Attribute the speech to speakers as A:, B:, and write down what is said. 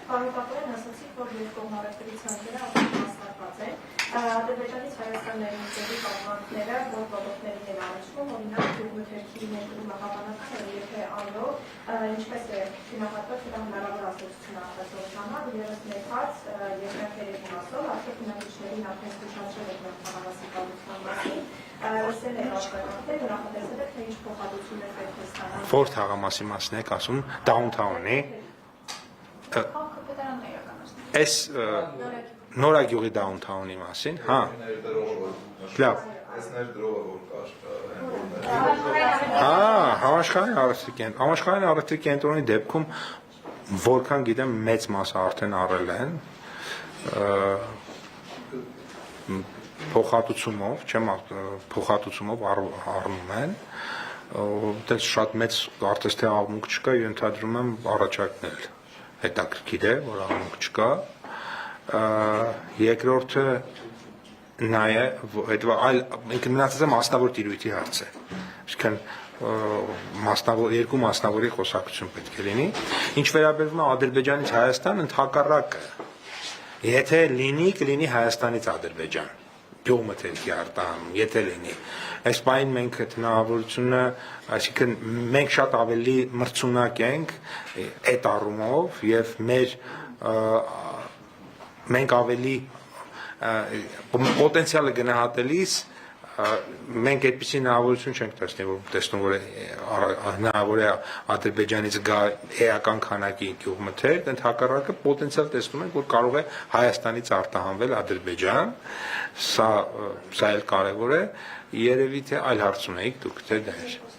A: Պարոն ասացիք, որ երկկողմարակների ցանկերը ավելի մասնարկված են։ Ադրբեջանից Հայաստան ներմուծելի կապանքները, որ պրոդուկտների են առնչվում, օրինակ գյուղմթերքի ներդրումը հավանական է, եթե ալո, ինչպես է գնահատված դա հնարավոր ազդեցություն արտադրողի համար, ևս մեկ հարց երկրների իմաստով, արդյոք բնակիչներին արդեն զգուշացրել եք քաղաքացիական մասին, լսել եք աշխատանքներ, նախատեսել եք, թե ինչ փոխհատուցումներ պետք է ստանալ։
B: Որ թաղամասի մասն եք ասում, downtown-ի։ Այս նորագյուղի downtown-ի մասին, հա։ Լավ։ Համաշխարհային առևտրի կենտրոնի դեպքում որքան գիտեմ մեծ մասը արդեն առել են փոխհատուցումով, չեմ փոխհատուցումով առնում են, դες շատ մեծ կարծես թե աղմուկ չկա, ենթադրում եմ առաջարկնել հետաքրքիր է, որ աղմուկ չկա, երկրորդը նա է, այլ մնացած է մասնավոր տիրույթի հարց է, այսինքն երկու մասնավորի խոսակցություն պետք է լինի, ինչ վերաբերվում է Ադրբեջանից Հայաստան, ընդհակառակը, եթե լինի, կլինի Հայաստանից Ադրբեջան, գյուղմթերքի արտահանում, եթե լինի, այս պահին մենք հնարավորությունը, այսինքն մենք շատ ավելի մրցունակ ենք այդ առումով եւ մենք ավելի պոտենցիալը գնահատելիս մենք այդպիսի հնարավորություն չենք տեսնում, որ հնարավոր է Ադրբեջանից գա էական քանակի գյուղմթերք, ընդհակառակը պոտենցիալ տեսնում ենք, որ կարող է Հայաստանից արտահանվել Ադրբեջան, սա էլ կարևոր է, երևի թե այլ հարց ունեիք դուք, թե դա է։